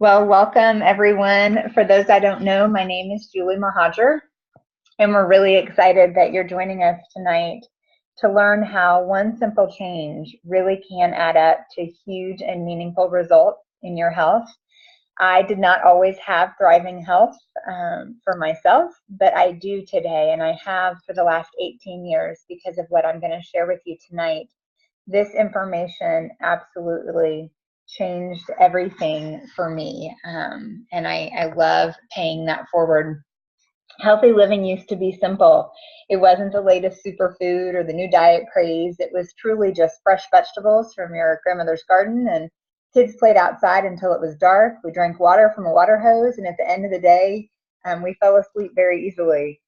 Well, welcome everyone. For those I don't know, my name is Julie Mahajer, and we're really excited that you're joining us tonight to learn how one simple change really can add up to huge and meaningful results in your health. I did not always have thriving health for myself, but I do today, and I have for the last 18 years because of what I'm going to share with you tonight. This information absolutely changed everything for me, and I love paying that forward. Healthy living used to be simple. It wasn't the latest superfood or the new diet craze. It was truly just fresh vegetables from your grandmother's garden, and kids played outside until it was dark. We drank water from a water hose, and at the end of the day, we fell asleep very easily.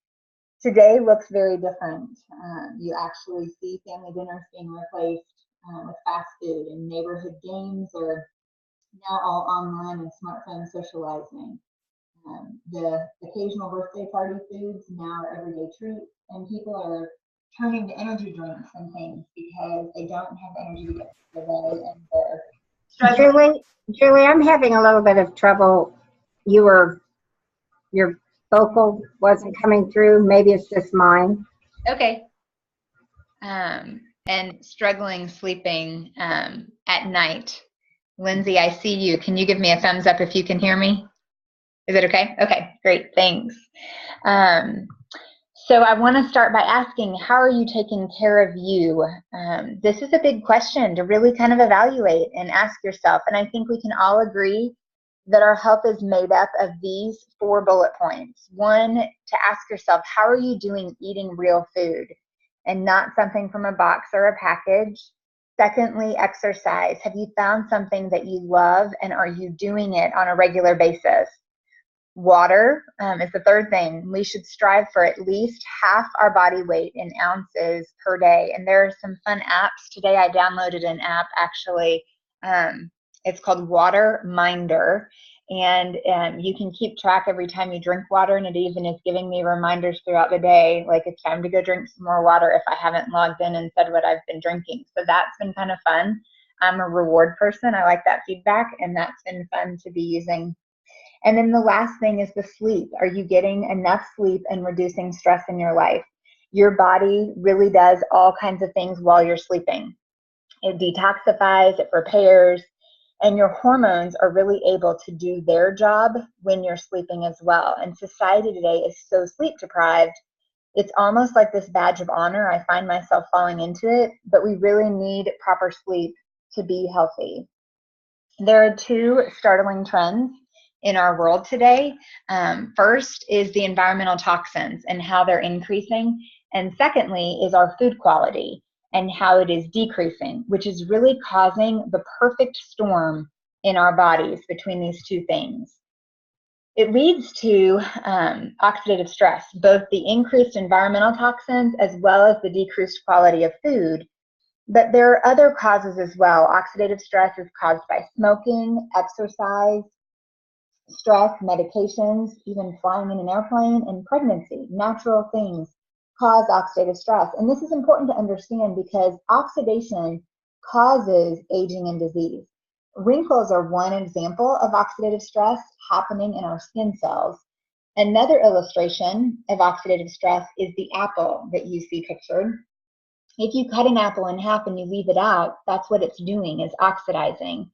Today looks very different. You actually see family dinners being replaced with fast food, and neighborhood games are now all online and smartphone socializing. The occasional birthday party foods now are everyday treats, and people are turning to energy drinks and things because they don't have energy to get through the day, and they're struggling. Julie, I'm having a little bit of trouble. Your vocal wasn't coming through. Maybe it's just mine. Okay. And struggling sleeping at night. Lindsay, I see you. Can you give me a thumbs up if you can hear me? Is it okay? Okay, great, thanks. So I want to start by asking, how are you taking care of you? This is a big question to really kind of evaluate and ask yourself. And I think we can all agree that our health is made up of these 4 bullet points. One, to ask yourself, how are you doing eating real food and not something from a box or a package? Secondly, exercise. Have you found something that you love, and are you doing it on a regular basis? Water is the third thing. We should strive for at least half our body weight in ounces per day. And there are some fun apps. Today I downloaded an app actually. It's called Water Minder. And you can keep track every time you drink water, and it even is giving me reminders throughout the day, like it's time to go drink some more water if I haven't logged in and said what I've been drinking. So that's been kind of fun. I'm a reward person. I like that feedback, and that's been fun to be using. And then the last thing is the sleep. Are you getting enough sleep and reducing stress in your life? Your body really does all kinds of things while you're sleeping. It detoxifies, it repairs, and your hormones are really able to do their job when you're sleeping as well. And society today is so sleep deprived. It's almost like this badge of honor. I find myself falling into it, but we really need proper sleep to be healthy. There are 2 startling trends in our world today. First is the environmental toxins and how they're increasing. And secondly is our food quality and how it is decreasing, which is really causing the perfect storm in our bodies between these 2 things. It leads to oxidative stress, both the increased environmental toxins as well as the decreased quality of food. But there are other causes as well. Oxidative stress is caused by smoking, exercise, stress, medications, even flying in an airplane, and pregnancy. Natural things cause oxidative stress. And this is important to understand because oxidation causes aging and disease. Wrinkles are one example of oxidative stress happening in our skin cells. Another illustration of oxidative stress is the apple that you see pictured. If you cut an apple in half and you leave it out, that's what it's doing, is oxidizing.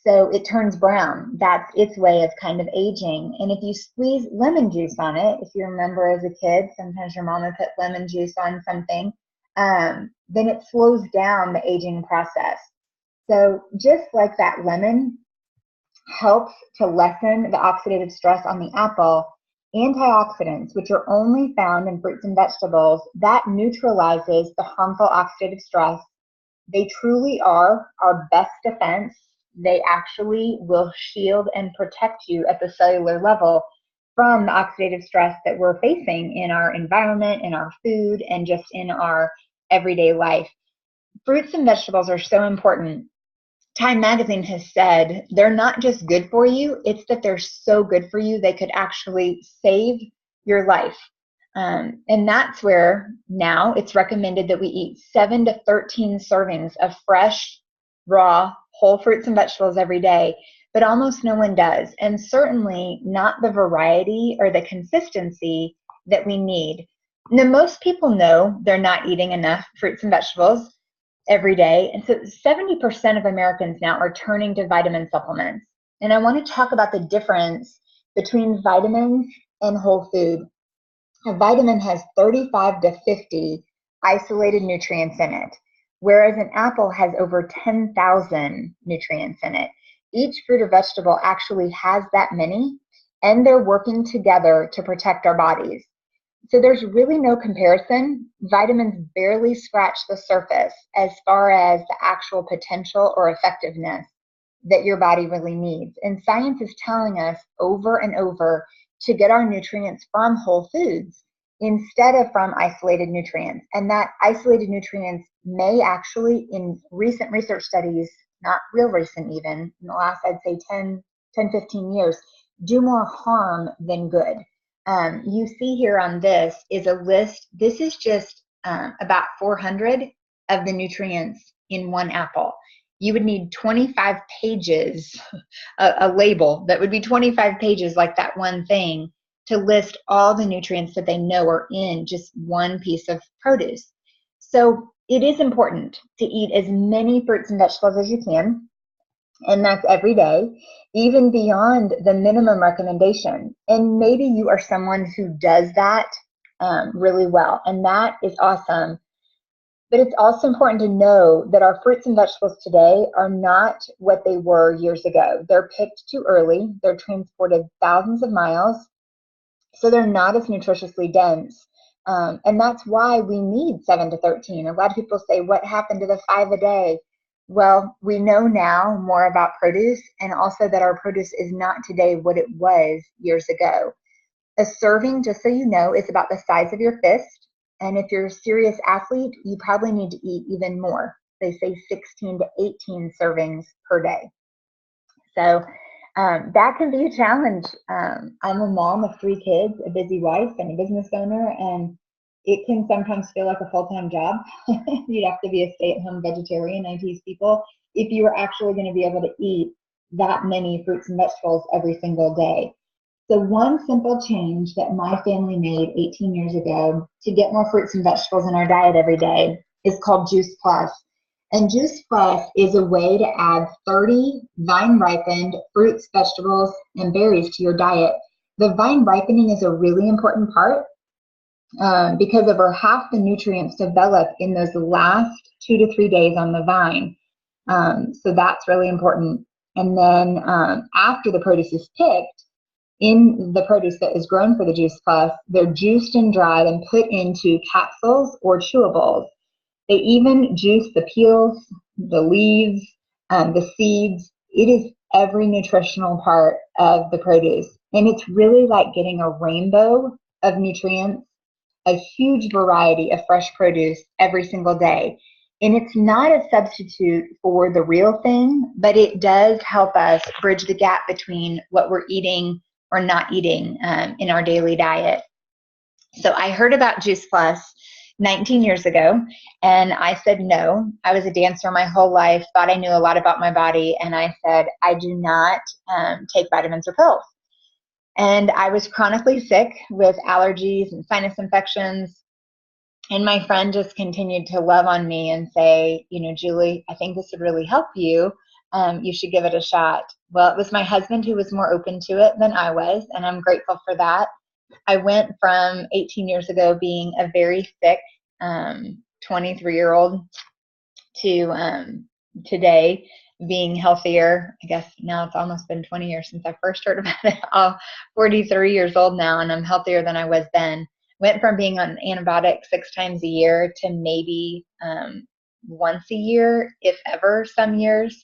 So it turns brown. That's its way of kind of aging. And if you squeeze lemon juice on it, if you remember as a kid, sometimes your mama put lemon juice on something, then it slows down the aging process. So just like that lemon helps to lessen the oxidative stress on the apple, antioxidants, which are only found in fruits and vegetables, that neutralizes the harmful oxidative stress. They truly are our best defense. They actually will shield and protect you at the cellular level from the oxidative stress that we're facing in our environment, in our food, and just in our everyday life. Fruits and vegetables are so important. Time Magazine has said they're not just good for you, it's that they're so good for you they could actually save your life. And that's where now it's recommended that we eat 7 to 13 servings of fresh, raw, whole fruits and vegetables every day. but almost no one does. And certainly not the variety or the consistency that we need. Now, most people know they're not eating enough fruits and vegetables every day. And so 70% of Americans now are turning to vitamin supplements. And I want to talk about the difference between vitamins and whole food. A vitamin has 35 to 50 isolated nutrients in it, whereas an apple has over 10,000 nutrients in it. Each fruit or vegetable actually has that many, and they're working together to protect our bodies. So there's really no comparison. Vitamins barely scratch the surface as far as the actual potential or effectiveness that your body really needs. And science is telling us over and over to get our nutrients from whole foods instead of from isolated nutrients. And that isolated nutrients may actually, in recent research studies, not real recent even, in the last, I'd say 10, 15 years, do more harm than good. You see here on this is a list. This is just about 400 of the nutrients in one apple. You would need 25 pages, a label that would be 25 pages like that one thing, to list all the nutrients that they know are in just one piece of produce. So it is important to eat as many fruits and vegetables as you can, and that's every day, even beyond the minimum recommendation. And maybe you are someone who does that really well, and that is awesome. But it's also important to know that our fruits and vegetables today are not what they were years ago. They're picked too early. They're transported thousands of miles, so they're not as nutritiously dense. And that's why we need 7 to 13. A lot of people say, what happened to the 5 a day? Well, we know now more about produce, and also that our produce is not today what it was years ago. A serving, just so you know, is about the size of your fist. And if you're a serious athlete, you probably need to eat even more. They say 16 to 18 servings per day. So that can be a challenge. I'm a mom of 3 kids, a busy wife, and a business owner, and it can sometimes feel like a full-time job. You'd have to be a stay-at-home vegetarian, I tease people, if you were actually going to be able to eat that many fruits and vegetables every single day. So one simple change that my family made 18 years ago to get more fruits and vegetables in our diet every day is called Juice Plus. And Juice Plus is a way to add 30 vine-ripened fruits, vegetables, and berries to your diet. The vine ripening is a really important part because over half the nutrients develop in those last 2 to 3 days on the vine. So that's really important. And then after the produce is picked, in the produce that is grown for the Juice Plus, they're juiced and dried and put into capsules or chewables. They even juice the peels, the leaves, the seeds. It is every nutritional part of the produce. And it's really like getting a rainbow of nutrients, a huge variety of fresh produce every single day. And it's not a substitute for the real thing, but it does help us bridge the gap between what we're eating or not eating in our daily diet. So I heard about Juice Plus 19 years ago, and I said no. I was a dancer my whole life, thought I knew a lot about my body, and I said, I do not take vitamins or pills. And I was chronically sick with allergies and sinus infections. And my friend just continued to love on me and say, you know, Julie, I think this would really help you. You should give it a shot. Well, it was my husband who was more open to it than I was, and I'm grateful for that. I went from 18 years ago being a very sick 23-year-old to today being healthier. I guess now it's almost been 20 years since I first heard about it. I'm 43 years old now, and I'm healthier than I was then. Went from being on antibiotics 6 times a year to maybe once a year, if ever, some years.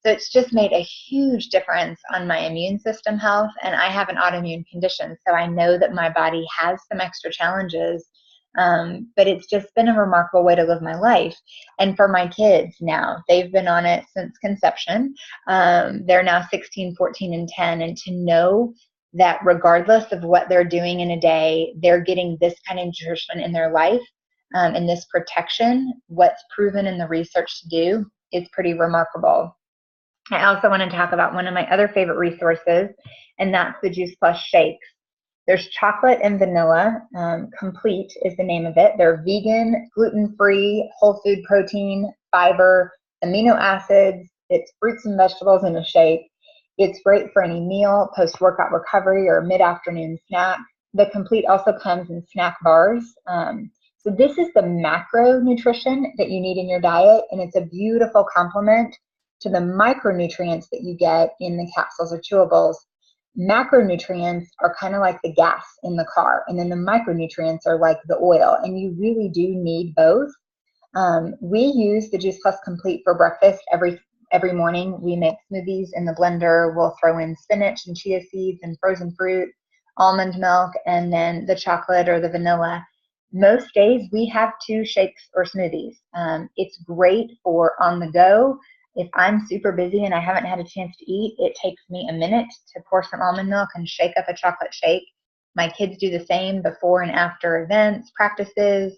So it's just made a huge difference on my immune system health, and I have an autoimmune condition, so I know that my body has some extra challenges, but it's just been a remarkable way to live my life. And for my kids now, they've been on it since conception. They're now 16, 14, and 10, and to know that regardless of what they're doing in a day, they're getting this kind of nutrition in their life, and this protection, what's proven in the research to do, is pretty remarkable. I also want to talk about one of my other favorite resources, and that's the Juice Plus shakes. There's chocolate and vanilla. Complete is the name of it. They're vegan, gluten-free, whole food protein, fiber, amino acids. It's fruits and vegetables in a shake. It's great for any meal, post-workout recovery, or mid-afternoon snack. The Complete also comes in snack bars. So this is the macronutrition that you need in your diet, and it's a beautiful complement to the micronutrients that you get in the capsules or chewables. Macronutrients are kind of like the gas in the car, and then the micronutrients are like the oil, and you really do need both. We use the Juice Plus Complete for breakfast every morning. We make smoothies in the blender. We'll throw in spinach and chia seeds and frozen fruit, almond milk, and then the chocolate or the vanilla. Most days we have 2 shakes or smoothies. It's great for on the go. If I'm super busy and I haven't had a chance to eat, it takes me a minute to pour some almond milk and shake up a chocolate shake. My kids do the same before and after events, practices.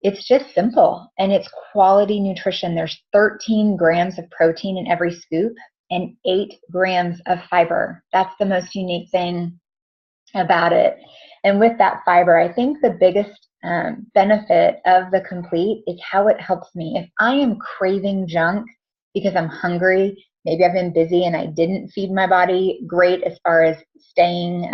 It's just simple, and it's quality nutrition. There's 13 grams of protein in every scoop and 8 grams of fiber. That's the most unique thing about it. And with that fiber, I think the biggest benefit of the Complete is how it helps me. If I am craving junk because I'm hungry, maybe I've been busy and I didn't feed my body great as far as staying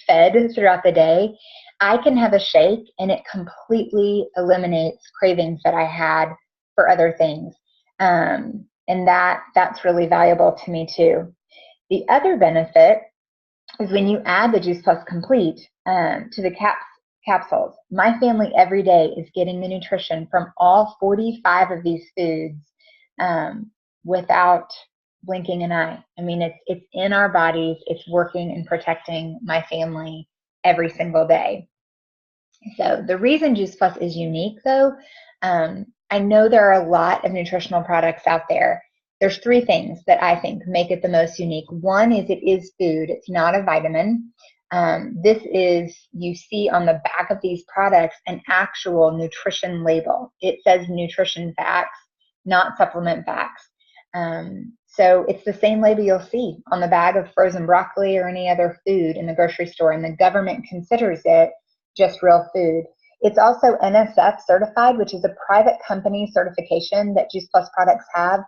fed throughout the day, I can have a shake and it completely eliminates cravings that I had for other things. And that's really valuable to me too. The other benefit is when you add the Juice Plus Complete to the capsules. My family every day is getting the nutrition from all 45 of these foods without blinking an eye. I mean, it's in our bodies. It's working and protecting my family every single day. So the reason Juice Plus is unique, though, I know there are a lot of nutritional products out there. There's 3 things that I think make it the most unique. One is it is food. It's not a vitamin. This is, you see on the back of these products, an actual nutrition label. It says nutrition facts, not supplement facts. So it's the same label you'll see on the bag of frozen broccoli or any other food in the grocery store, and the government considers it just real food. It's also NSF certified, which is a private company certification that Juice Plus products have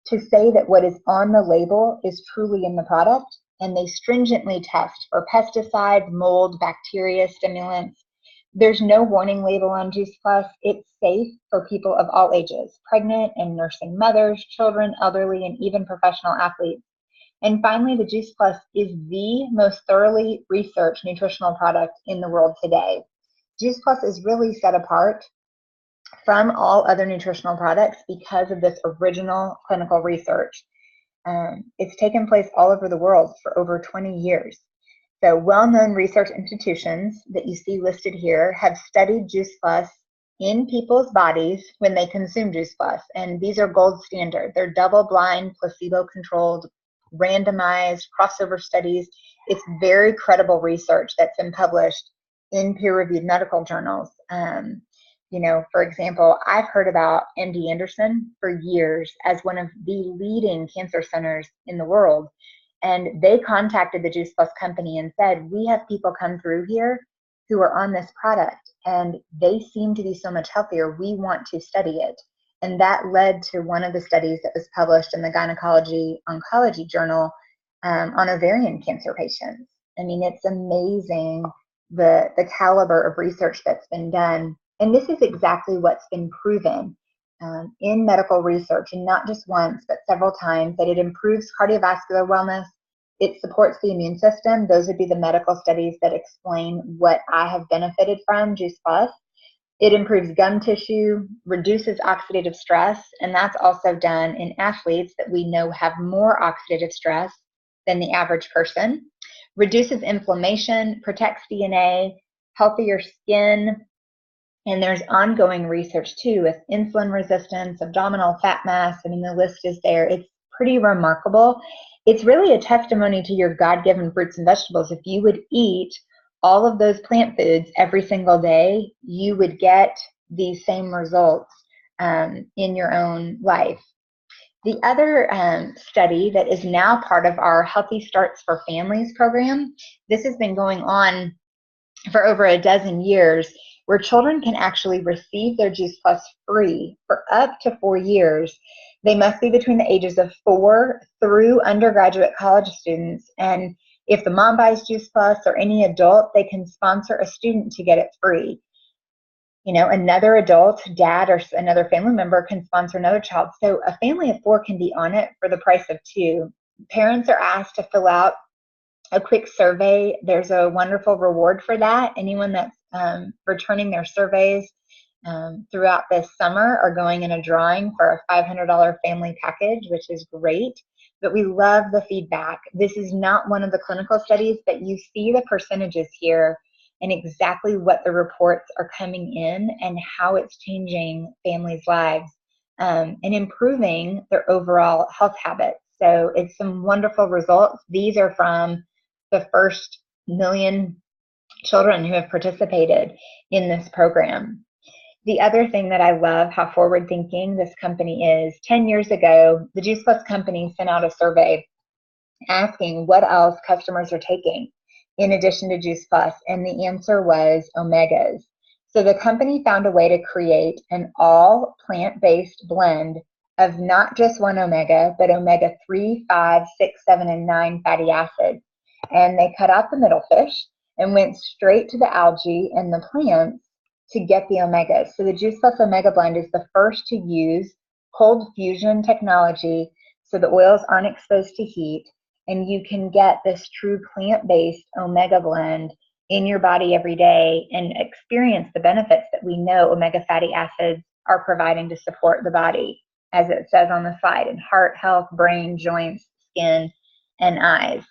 to say that what is on the label is truly in the product, and they stringently test for pesticides, mold, bacteria, stimulants. There's no warning label on Juice Plus. It's safe for people of all ages, pregnant and nursing mothers, children, elderly, and even professional athletes. And finally, the Juice Plus is the most thoroughly researched nutritional product in the world today. Juice Plus is really set apart from all other nutritional products because of this original clinical research. It's taken place all over the world for over 20 years. So well-known research institutions that you see listed here have studied Juice Plus in people's bodies when they consume Juice Plus, and these are gold standard. They're double-blind, placebo-controlled, randomized, crossover studies. It's very credible research that's been published in peer-reviewed medical journals. For example, I've heard about MD Anderson for years as one of the leading cancer centers in the world. And they contacted the Juice Plus company and said, we have people come through here who are on this product and they seem to be so much healthier. We want to study it. And that led to one of the studies that was published in the Gynecology Oncology Journal on ovarian cancer patients. I mean, it's amazing the caliber of research that's been done. And this is exactly what's been proven in medical research, and not just once, but several times, that it improves cardiovascular wellness. It supports the immune system. Those would be the medical studies that explain what I have benefited from Juice Plus. It improves gum tissue, reduces oxidative stress, and that's also done in athletes that we know have more oxidative stress than the average person. Reduces inflammation, protects DNA, healthier skin. And there's ongoing research too with insulin resistance, abdominal fat mass. I mean, the list is there. It's pretty remarkable. It's really a testimony to your God-given fruits and vegetables. If you would eat all of those plant foods every single day, you would get these same results in your own life. The other study that is now part of our Healthy Starts for Families program, this has been going on for over a dozen years, where children can actually receive their Juice Plus free for up to 4 years. They must be between the ages of 4 through undergraduate college students. And if the mom buys Juice Plus or any adult, they can sponsor a student to get it free. You know, another adult, dad, or another family member can sponsor another child. So a family of 4 can be on it for the price of 2. Parents are asked to fill out a quick survey. There's a wonderful reward for that. Anyone that's returning their surveys throughout this summer are going in a drawing for a $500 family package, which is great. But we love the feedback. This is not one of the clinical studies, but you see the percentages here and exactly what the reports are coming in and how it's changing families' lives and improving their overall health habits. So it's some wonderful results. These are from the first 1 million children who have participated in this program. The other thing that I love how forward thinking this company is, 10 years ago, the Juice Plus company sent out a survey asking what else customers are taking in addition to Juice Plus, and the answer was omegas. So the company found a way to create an all plant-based blend of not just one omega, but omega 3, 5, 6, 7, and 9 fatty acids. And they cut out the middle fish and went straight to the algae and the plants to get the omegas. So the Juice Plus Omega Blend is the first to use cold fusion technology so the oils aren't exposed to heat, and you can get this true plant-based omega blend in your body every day and experience the benefits that we know omega fatty acids are providing to support the body, as it says on the side, in heart health, brain, joints, skin, and eyes.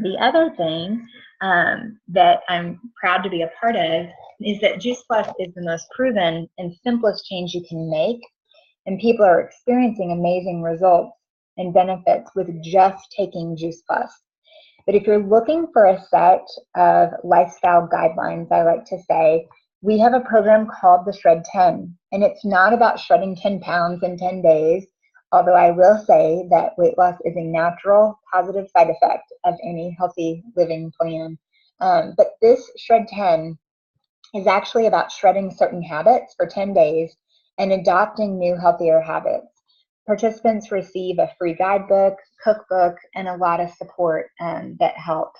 The other thing that I'm proud to be a part of is that Juice Plus is the most proven and simplest change you can make, and people are experiencing amazing results and benefits with just taking Juice Plus. But if you're looking for a set of lifestyle guidelines, I like to say, we have a program called the Shred 10, and it's not about shredding 10 pounds in 10 days, although I will say that weight loss is a natural positive side effect of any healthy living plan. But this Shred 10 is actually about shredding certain habits for 10 days and adopting new, healthier habits. Participants receive a free guidebook, cookbook, and a lot of support that helps.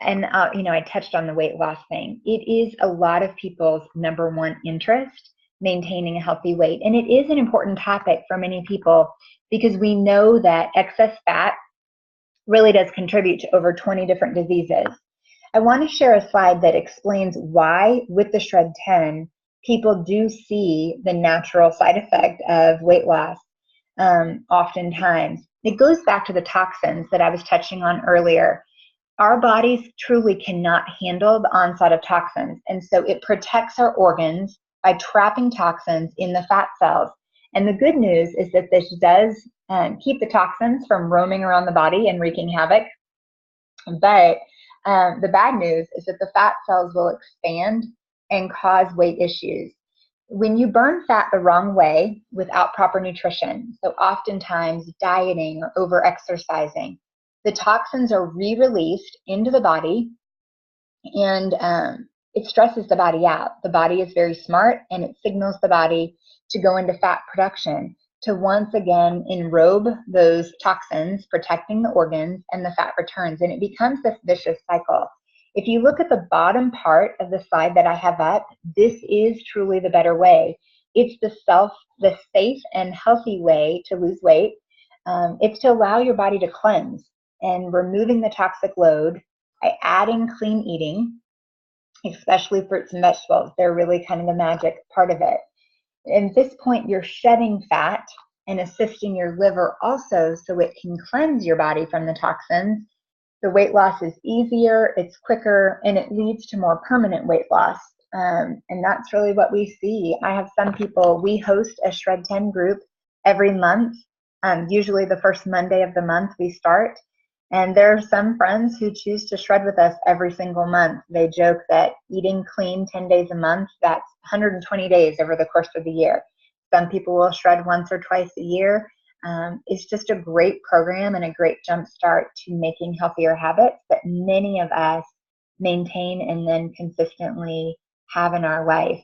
And you know, I touched on the weight loss thing. It is a lot of people's number one interest, maintaining a healthy weight. And it is an important topic for many people because we know that excess fat really does contribute to over 20 different diseases. I want to share a slide that explains why with the Shred 10, people do see the natural side effect of weight loss oftentimes. It goes back to the toxins that I was touching on earlier. Our bodies truly cannot handle the onset of toxins, and so it protects our organs by trapping toxins in the fat cells. And the good news is that this does keep the toxins from roaming around the body and wreaking havoc. But the bad news is that the fat cells will expand and cause weight issues. When you burn fat the wrong way without proper nutrition, so oftentimes dieting or over-exercising, the toxins are re-released into the body, and it stresses the body out. The body is very smart, and it signals the body to go into fat production to once again enrobe those toxins, protecting the organs, and the fat returns, and it becomes this vicious cycle. If you look at the bottom part of the slide that I have up, this is truly the better way. It's the safe and healthy way to lose weight. It's to allow your body to cleanse and removing the toxic load by adding clean eating, especially fruits and vegetables. They're really kind of the magic part of it. At this point, you're shedding fat and assisting your liver also so it can cleanse your body from the toxins. The weight loss is easier, it's quicker, and it leads to more permanent weight loss. And that's really what we see. I have some people, we host a Shred 10 group every month. Usually the first Monday of the month we start. And there are some friends who choose to shred with us every single month. They joke that eating clean 10 days a month, that's 120 days over the course of the year. Some people will shred once or twice a year. It's just a great program and a great jumpstart to making healthier habits that many of us maintain and then consistently have in our life.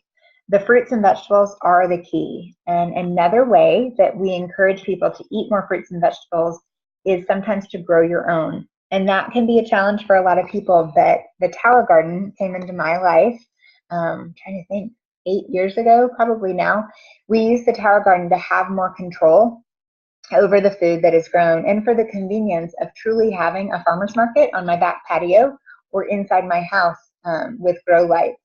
The fruits and vegetables are the key. And another way that we encourage people to eat more fruits and vegetables is sometimes to grow your own. And that can be a challenge for a lot of people, but the Tower Garden came into my life, trying to think, 8 years ago, probably now. We use the Tower Garden to have more control over the food that is grown and for the convenience of truly having a farmer's market on my back patio or inside my house with grow lights.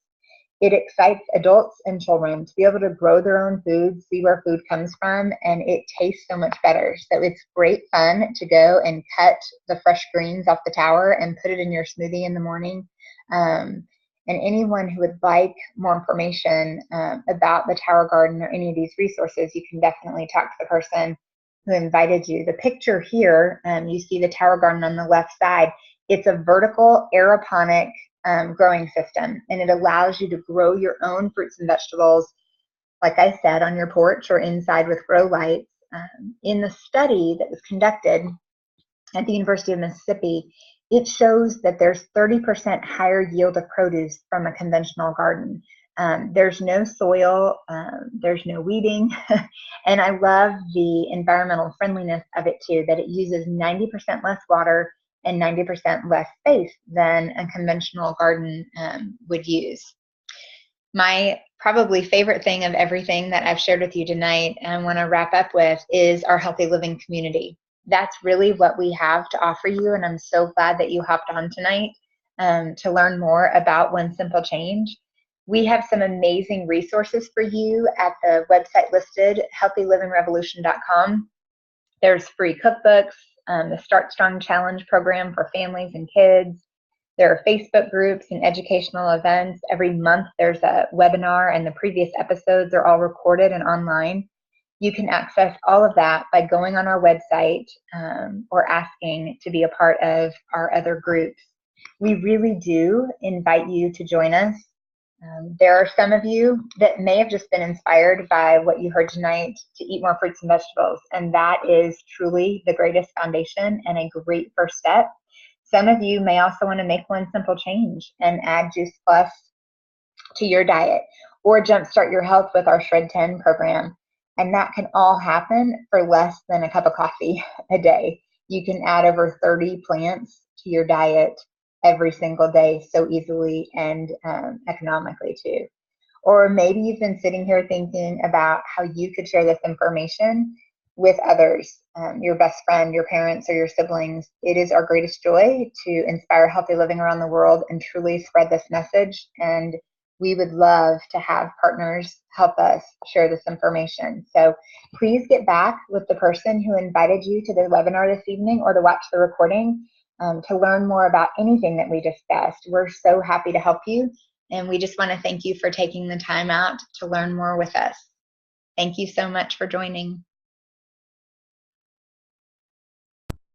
It excites adults and children to be able to grow their own food, see where food comes from, and it tastes so much better. So it's great fun to go and cut the fresh greens off the tower and put it in your smoothie in the morning. And anyone who would like more information about the Tower Garden or any of these resources, you can definitely talk to the person who invited you. The picture here, you see the Tower Garden on the left side. It's a vertical aeroponic growing system, and it allows you to grow your own fruits and vegetables, like I said, on your porch or inside with grow lights. In the study that was conducted at the University of Mississippi, it shows that there's 30% higher yield of produce from a conventional garden. There's no soil, there's no weeding, and I love the environmental friendliness of it too, that it uses 90% less water and 90% less space than a conventional garden would use. My probably favorite thing of everything that I've shared with you tonight and I want to wrap up with is our Healthy Living community. That's really what we have to offer you, and I'm so glad that you hopped on tonight to learn more about One Simple Change. We have some amazing resources for you at the website listed, healthylivingrevolution.com. There's free cookbooks, the Start Strong Challenge program for families and kids. There are Facebook groups and educational events. Every month there's a webinar, and the previous episodes are all recorded and online. You can access all of that by going on our website or asking to be a part of our other groups. We really do invite you to join us. There are some of you that may have just been inspired by what you heard tonight to eat more fruits and vegetables, and that is truly the greatest foundation and a great first step. Some of you may also want to make one simple change and add Juice Plus to your diet or jumpstart your health with our Shred 10 program. And that can all happen for less than a cup of coffee a day. You can add over 30 plants to your diet every single day so easily and economically too. Or maybe you've been sitting here thinking about how you could share this information with others, your best friend, your parents, or your siblings. It is our greatest joy to inspire healthy living around the world and truly spread this message. And we would love to have partners help us share this information. So please get back with the person who invited you to the webinar this evening or to watch the recording to learn more about anything that we discussed. We're so happy to help you, and we just want to thank you for taking the time out to learn more with us. Thank you so much for joining.